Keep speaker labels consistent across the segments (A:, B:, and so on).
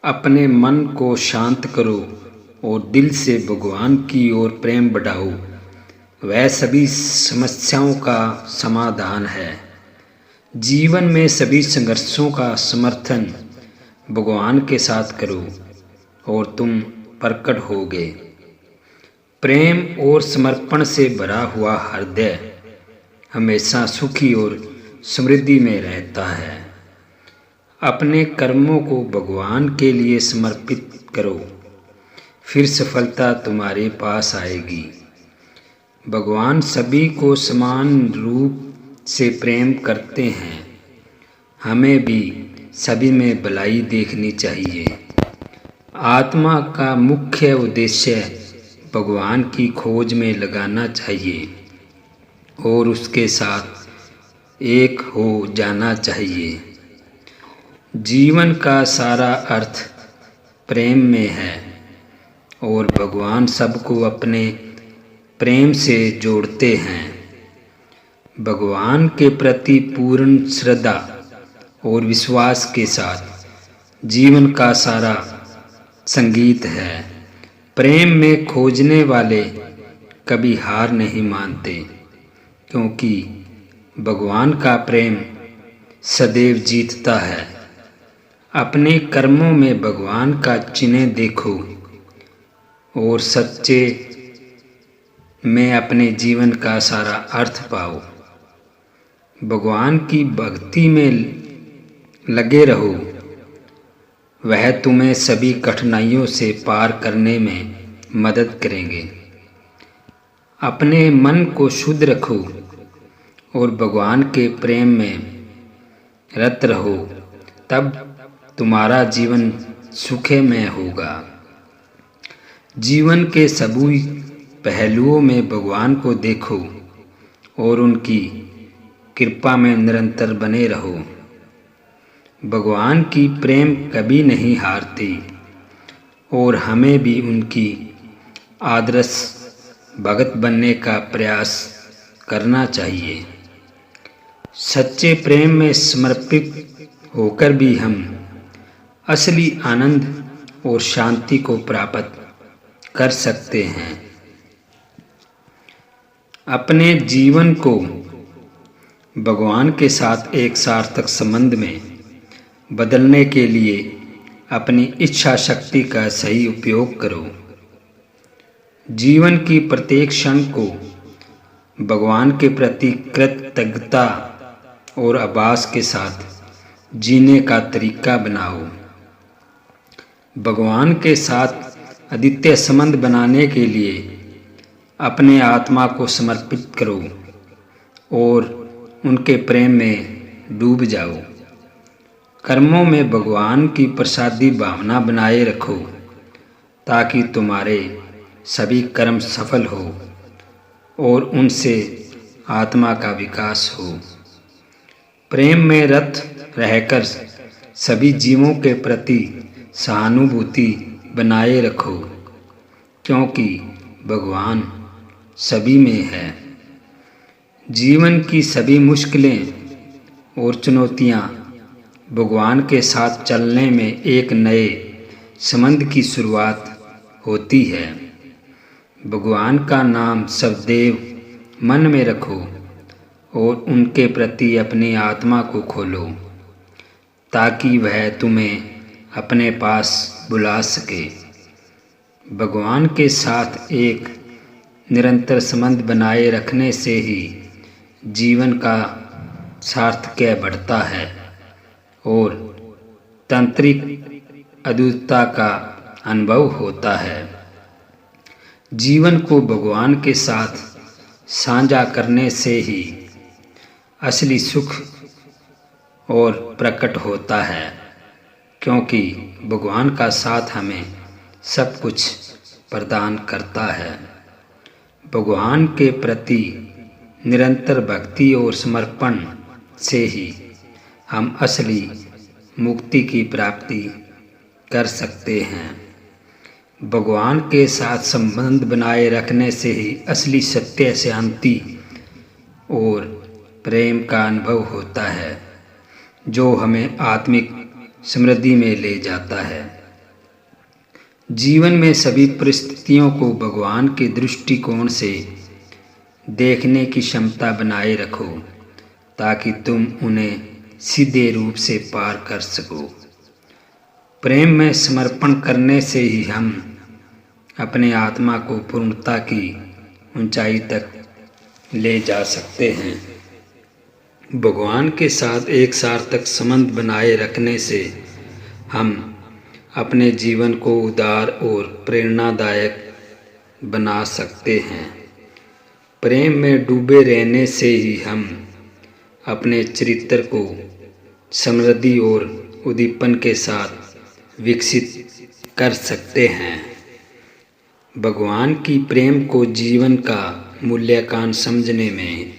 A: अपने मन को शांत करो और दिल से भगवान की ओर प्रेम बढ़ाओ। वह सभी समस्याओं का समाधान है। जीवन में सभी संघर्षों का समर्थन भगवान के साथ करो और तुम प्रकट होगे। प्रेम और समर्पण से भरा हुआ हृदय हमेशा सुखी और समृद्धि में रहता है। अपने कर्मों को भगवान के लिए समर्पित करो, फिर सफलता तुम्हारे पास आएगी। भगवान सभी को समान रूप से प्रेम करते हैं। हमें भी सभी में भलाई देखनी चाहिए। आत्मा का मुख्य उद्देश्य भगवान की खोज में लगाना चाहिए और उसके साथ एक हो जाना चाहिए। जीवन का सारा अर्थ प्रेम में है और भगवान सबको अपने प्रेम से जोड़ते हैं। भगवान के प्रति पूर्ण श्रद्धा और विश्वास के साथ जीवन का सारा संगीत है। प्रेम में खोजने वाले कभी हार नहीं मानते, क्योंकि भगवान का प्रेम सदैव जीतता है। अपने कर्मों में भगवान का चिन्ह देखो और सच्चे में अपने जीवन का सारा अर्थ पाओ। भगवान की भक्ति में लगे रहो, वह तुम्हें सभी कठिनाइयों से पार करने में मदद करेंगे। अपने मन को शुद्ध रखो और भगवान के प्रेम में रत रहो, तब तुम्हारा जीवन सुखमय होगा। जीवन के सभी पहलुओं में भगवान को देखो और उनकी कृपा में निरंतर बने रहो। भगवान की प्रेम कभी नहीं हारती और हमें भी उनकी आदर्श भगत बनने का प्रयास करना चाहिए। सच्चे प्रेम में समर्पित होकर भी हम असली आनंद और शांति को प्राप्त कर सकते हैं। अपने जीवन को भगवान के साथ एक सार्थक संबंध में बदलने के लिए अपनी इच्छा शक्ति का सही उपयोग करो। जीवन की प्रत्येक क्षण को भगवान के प्रति कृतज्ञता और आभास के साथ जीने का तरीका बनाओ। भगवान के साथ अद्वितीय संबंध बनाने के लिए अपने आत्मा को समर्पित करो और उनके प्रेम में डूब जाओ। कर्मों में भगवान की प्रसादी भावना बनाए रखो, ताकि तुम्हारे सभी कर्म सफल हो और उनसे आत्मा का विकास हो। प्रेम में रत रहकर सभी जीवों के प्रति सहानुभूति बनाए रखो, क्योंकि भगवान सभी में है। जीवन की सभी मुश्किलें और चुनौतियाँ भगवान के साथ चलने में एक नए संबंध की शुरुआत होती है। भगवान का नाम सदैव मन में रखो और उनके प्रति अपनी आत्मा को खोलो, ताकि वह तुम्हें अपने पास बुला सके। भगवान के साथ एक निरंतर संबंध बनाए रखने से ही जीवन का सार्थक्य बढ़ता है और तांत्रिक अद्भुतता का अनुभव होता है। जीवन को भगवान के साथ साझा करने से ही असली सुख और प्रकट होता है, क्योंकि भगवान का साथ हमें सब कुछ प्रदान करता है। भगवान के प्रति निरंतर भक्ति और समर्पण से ही हम असली मुक्ति की प्राप्ति कर सकते हैं। भगवान के साथ संबंध बनाए रखने से ही असली सत्य, शांति और प्रेम का अनुभव होता है, जो हमें आत्मिक समृद्धि में ले जाता है। जीवन में सभी परिस्थितियों को भगवान के दृष्टिकोण से देखने की क्षमता बनाए रखो ताकि तुम उन्हें सीधे रूप से पार कर सको। प्रेम में समर्पण करने से ही हम अपने आत्मा को पूर्णता की ऊंचाई तक ले जा सकते हैं। भगवान के साथ एक सार्थक संबंध बनाए रखने से हम अपने जीवन को उदार और प्रेरणादायक बना सकते हैं। प्रेम में डूबे रहने से ही हम अपने चरित्र को समृद्धि और उद्दीपन के साथ विकसित कर सकते हैं। भगवान की प्रेम को जीवन का मूल्यांकन समझने में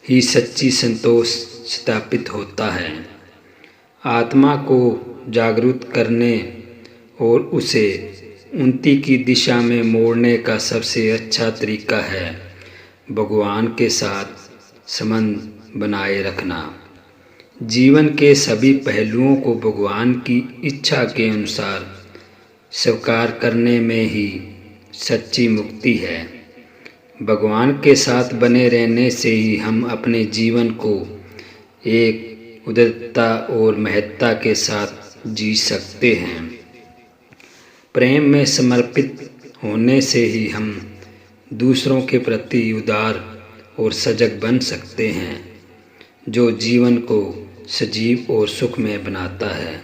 A: ही सच्ची संतोष स्थापित होता है। आत्मा को जागरूक करने और उसे उन्नति की दिशा में मोड़ने का सबसे अच्छा तरीका है भगवान के साथ संबंध बनाए रखना। जीवन के सभी पहलुओं को भगवान की इच्छा के अनुसार स्वीकार करने में ही सच्ची मुक्ति है। भगवान के साथ बने रहने से ही हम अपने जीवन को एक उदारता और महत्ता के साथ जी सकते हैं। प्रेम में समर्पित होने से ही हम दूसरों के प्रति उदार और सजग बन सकते हैं, जो जीवन को सजीव और सुखमय बनाता है।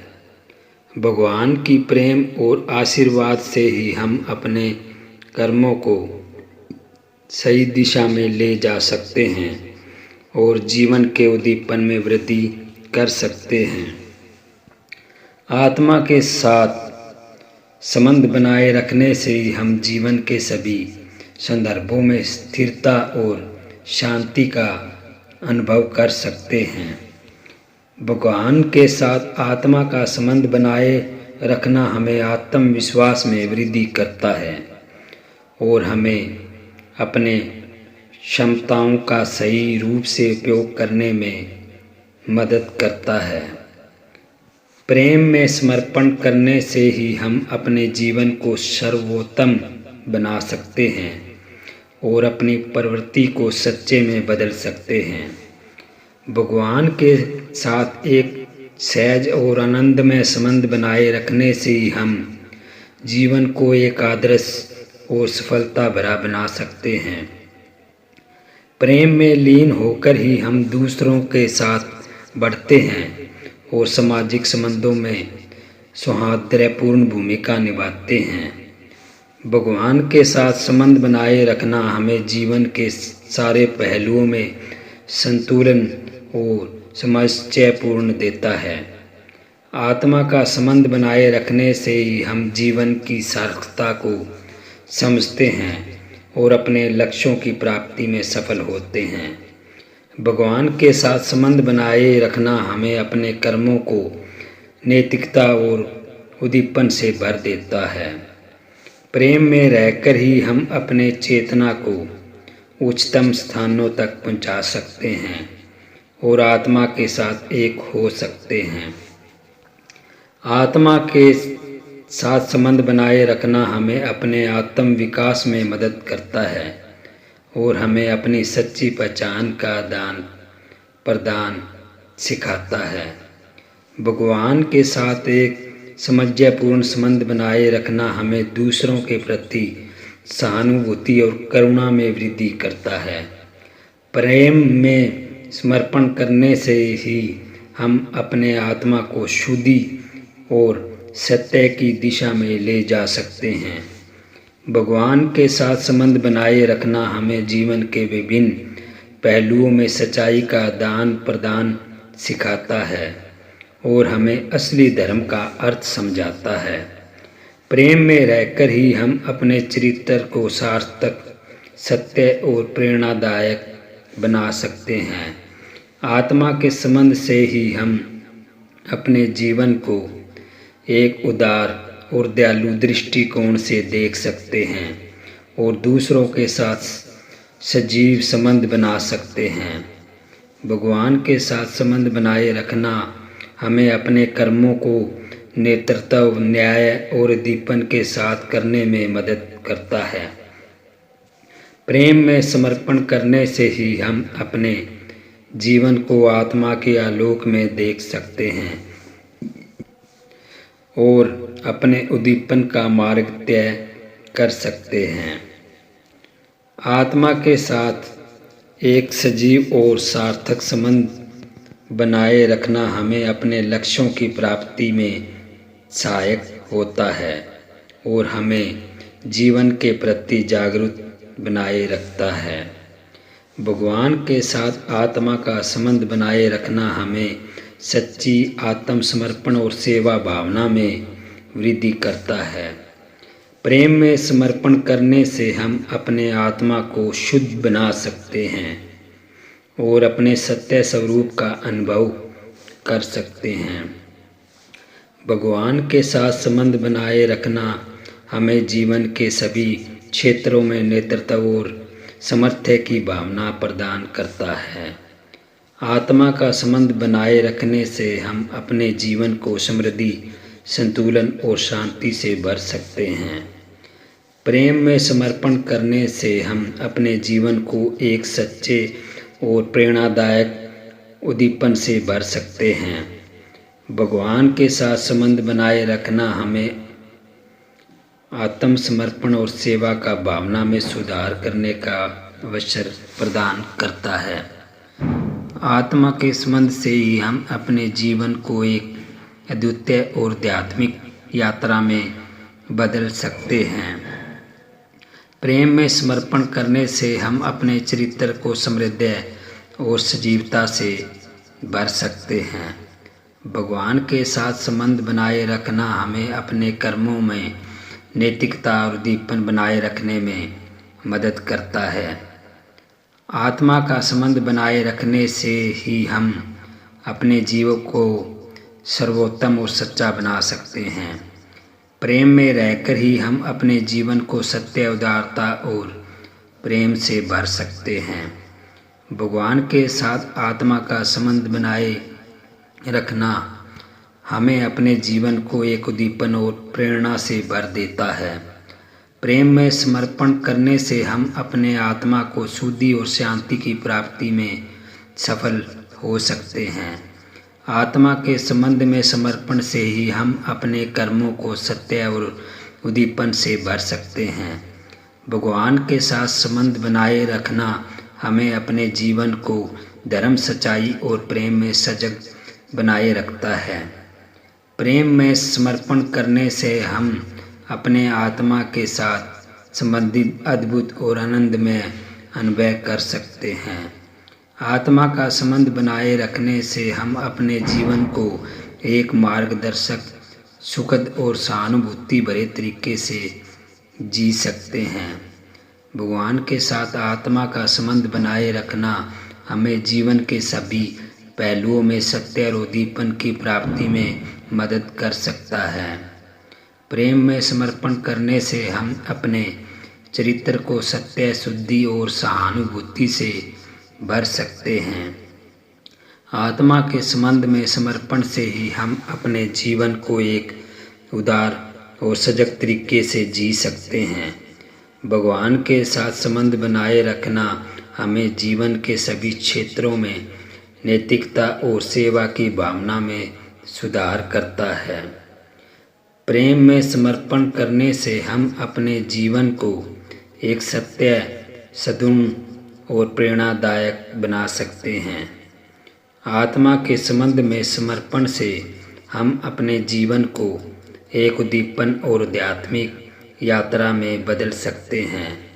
A: भगवान की प्रेम और आशीर्वाद से ही हम अपने कर्मों को सही दिशा में ले जा सकते हैं और जीवन के उद्दीपन में वृद्धि कर सकते हैं। आत्मा के साथ संबंध बनाए रखने से ही हम जीवन के सभी संदर्भों में स्थिरता और शांति का अनुभव कर सकते हैं। भगवान के साथ आत्मा का संबंध बनाए रखना हमें आत्मविश्वास में वृद्धि करता है और हमें अपने क्षमताओं का सही रूप से उपयोग करने में मदद करता है। प्रेम में समर्पण करने से ही हम अपने जीवन को सर्वोत्तम बना सकते हैं और अपनी प्रवृत्ति को सच्चे में बदल सकते हैं। भगवान के साथ एक सहज और आनंदमय संबंध बनाए रखने से ही हम जीवन को एक आदर्श और सफलता भरा बना सकते हैं। प्रेम में लीन होकर ही हम दूसरों के साथ बढ़ते हैं और सामाजिक संबंधों में सौहार्दपूर्ण भूमिका निभाते हैं। भगवान के साथ संबंध बनाए रखना हमें जीवन के सारे पहलुओं में संतुलन और समन्वयपूर्ण देता है। आत्मा का संबंध बनाए रखने से ही हम जीवन की सार्थकता को समझते हैं और अपने लक्ष्यों की प्राप्ति में सफल होते हैं। भगवान के साथ संबंध बनाए रखना हमें अपने कर्मों को नैतिकता और उद्दीपन से भर देता है। प्रेम में रहकर ही हम अपने चेतना को उच्चतम स्थानों तक पहुंचा सकते हैं और आत्मा के साथ एक हो सकते हैं। आत्मा के साथ संबंध बनाए रखना हमें अपने आत्म विकास में मदद करता है और हमें अपनी सच्ची पहचान का दान प्रदान सिखाता है। भगवान के साथ एक समन्वयपूर्ण संबंध बनाए रखना हमें दूसरों के प्रति सहानुभूति और करुणा में वृद्धि करता है। प्रेम में समर्पण करने से ही हम अपने आत्मा को शुद्धि और सत्य की दिशा में ले जा सकते हैं। भगवान के साथ संबंध बनाए रखना हमें जीवन के विभिन्न पहलुओं में सच्चाई का दान प्रदान सिखाता है और हमें असली धर्म का अर्थ समझाता है। प्रेम में रहकर ही हम अपने चरित्र को सार्थक, सत्य और प्रेरणादायक बना सकते हैं। आत्मा के संबंध से ही हम अपने जीवन को एक उदार और दयालु दृष्टिकोण से देख सकते हैं और दूसरों के साथ सजीव संबंध बना सकते हैं। भगवान के साथ संबंध बनाए रखना हमें अपने कर्मों को नेतृत्व, न्याय और उद्दीपन के साथ करने में मदद करता है। प्रेम में समर्पण करने से ही हम अपने जीवन को आत्मा के आलोक में देख सकते हैं और अपने उद्दीपन का मार्ग तय कर सकते हैं। आत्मा के साथ एक सजीव और सार्थक संबंध बनाए रखना हमें अपने लक्ष्यों की प्राप्ति में सहायक होता है और हमें जीवन के प्रति जागरूक बनाए रखता है। भगवान के साथ आत्मा का संबंध बनाए रखना हमें सच्ची आत्मसमर्पण और सेवा भावना में वृद्धि करता है। प्रेम में समर्पण करने से हम अपने आत्मा को शुद्ध बना सकते हैं और अपने सत्य स्वरूप का अनुभव कर सकते हैं। भगवान के साथ संबंध बनाए रखना हमें जीवन के सभी क्षेत्रों में नेतृत्व और सामर्थ्य की भावना प्रदान करता है। आत्मा का संबंध बनाए रखने से हम अपने जीवन को समृद्धि, संतुलन और शांति से भर सकते हैं। प्रेम में समर्पण करने से हम अपने जीवन को एक सच्चे और प्रेरणादायक उद्दीपन से भर सकते हैं। भगवान के साथ संबंध बनाए रखना हमें आत्मसमर्पण और सेवा का भावना में सुधार करने का अवसर प्रदान करता है। आत्मा के संबंध से ही हम अपने जीवन को एक अद्वितीय और आध्यात्मिक यात्रा में बदल सकते हैं। प्रेम में समर्पण करने से हम अपने चरित्र को समृद्ध और सजीवता से भर सकते हैं। भगवान के साथ संबंध बनाए रखना हमें अपने कर्मों में नैतिकता और उद्दीपन बनाए रखने में मदद करता है। आत्मा का संबंध बनाए रखने से ही हम अपने जीवन को सर्वोत्तम और सच्चा बना सकते हैं। प्रेम में रहकर ही हम अपने जीवन को सत्य, उदारता और प्रेम से भर सकते हैं। भगवान के साथ आत्मा का संबंध बनाए रखना हमें अपने जीवन को एक उद्दीपन और प्रेरणा से भर देता है। प्रेम में समर्पण करने से हम अपने आत्मा को शुद्धि और शांति की प्राप्ति में सफल हो सकते हैं। आत्मा के संबंध में समर्पण से ही हम अपने कर्मों को सत्य और उद्दीपन से भर सकते हैं। भगवान के साथ संबंध बनाए रखना हमें अपने जीवन को धर्म, सच्चाई और प्रेम में सजग बनाए रखता है। प्रेम में समर्पण करने से हम अपने आत्मा के साथ संबंधित अद्भुत और आनंदमय अनुभव कर सकते हैं। आत्मा का संबंध बनाए रखने से हम अपने जीवन को एक मार्गदर्शक, सुखद और सहानुभूति भरे तरीके से जी सकते हैं। भगवान के साथ आत्मा का संबंध बनाए रखना हमें जीवन के सभी पहलुओं में सत्य और उद्दीपन की प्राप्ति में मदद कर सकता है। प्रेम में समर्पण करने से हम अपने चरित्र को सत्य, शुद्धि और सहानुभूति से भर सकते हैं। आत्मा के संबंध में समर्पण से ही हम अपने जीवन को एक उदार और सजग तरीके से जी सकते हैं। भगवान के साथ संबंध बनाए रखना हमें जीवन के सभी क्षेत्रों में नैतिकता और सेवा की भावना में सुधार करता है। प्रेम में समर्पण करने से हम अपने जीवन को एक सत्य, सद्गुण और प्रेरणादायक बना सकते हैं। आत्मा के संबंध में समर्पण से हम अपने जीवन को एक उद्दीपन और आध्यात्मिक यात्रा में बदल सकते हैं।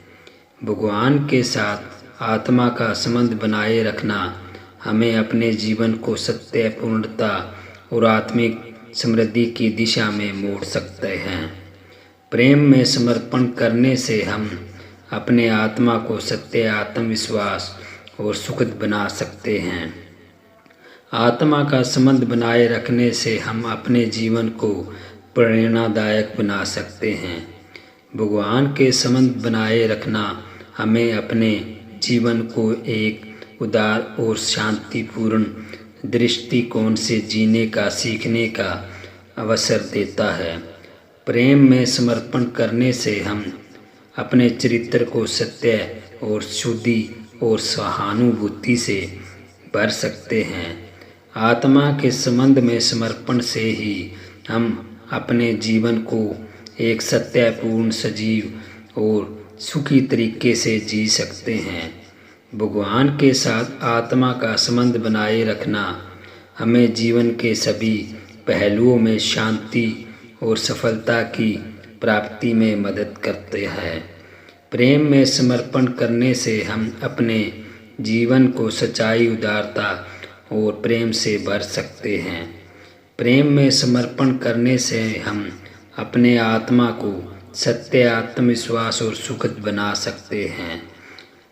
A: भगवान के साथ आत्मा का संबंध बनाए रखना हमें अपने जीवन को सत्य, पूर्णता और आत्मिक समृद्धि की दिशा में मोड़ सकते हैं। प्रेम में समर्पण करने से हम अपने आत्मा को सत्य, आत्मविश्वास और सुखद बना सकते हैं। आत्मा का संबंध बनाए रखने से हम अपने जीवन को प्रेरणादायक बना सकते हैं। भगवान के संबंध बनाए रखना हमें अपने जीवन को एक उदार और शांतिपूर्ण दृष्टिकोण से जीने का सीखने का अवसर देता है। प्रेम में समर्पण करने से हम अपने चरित्र को सत्य और शुद्धि और सहानुभूति से भर सकते हैं। आत्मा के संबंध में समर्पण से ही हम अपने जीवन को एक सत्यपूर्ण, सजीव और सुखी तरीके से जी सकते हैं। भगवान के साथ आत्मा का संबंध बनाए रखना हमें जीवन के सभी पहलुओं में शांति और सफलता की प्राप्ति में मदद करते हैं। प्रेम में समर्पण करने से हम अपने जीवन को सच्चाई, उदारता और प्रेम से भर सकते हैं। प्रेम में समर्पण करने से हम अपने आत्मा को सत्य, आत्मविश्वास और सुखद बना सकते हैं।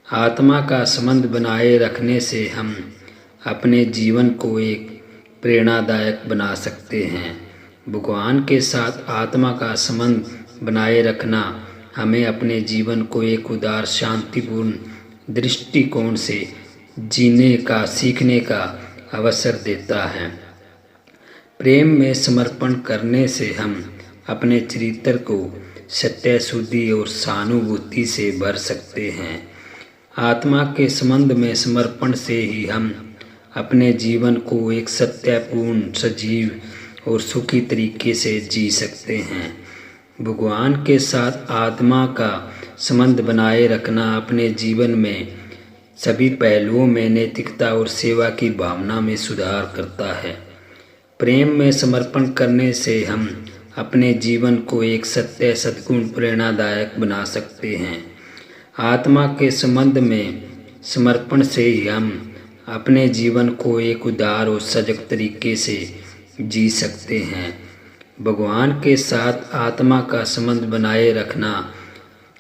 A: आत्मा का संबंध बनाए रखने से हम अपने जीवन को एक प्रेरणादायक बना सकते हैं। भगवान के साथ आत्मा का संबंध बनाए रखना हमें अपने जीवन को एक उदार, शांतिपूर्ण दृष्टिकोण से जीने का, सीखने का अवसर देता है। प्रेम में समर्पण करने से हम अपने चरित्र को सत्य, शुद्धि और सहानुभूति से भर सकते हैं। आत्मा के संबंध में समर्पण से ही हम अपने जीवन को एक सत्यपूर्ण, सजीव और सुखी तरीके से जी सकते हैं। भगवान के साथ आत्मा का संबंध बनाए रखना अपने जीवन में सभी पहलुओं में नैतिकता और सेवा की भावना में सुधार करता है। प्रेम में समर्पण करने से हम अपने जीवन को एक सत्य, सद्गुण, प्रेरणादायक बना सकते हैं। आत्मा के संबंध में समर्पण से ही हम अपने जीवन को एक उदार और सजग तरीके से जी सकते हैं। भगवान के साथ आत्मा का संबंध बनाए रखना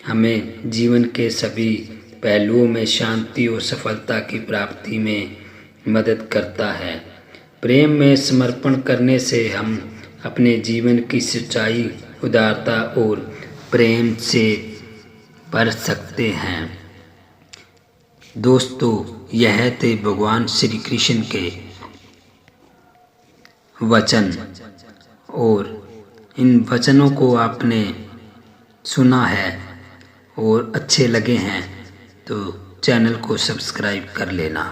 A: हमें जीवन के सभी पहलुओं में शांति और सफलता की प्राप्ति में मदद करता है। प्रेम में समर्पण करने से हम अपने जीवन की सच्चाई, उदारता और प्रेम से भर सकते हैं। दोस्तों, यह थे भगवान श्री कृष्ण के वचन, और इन वचनों को आपने सुना है और अच्छे लगे हैं तो चैनल को सब्सक्राइब कर लेना।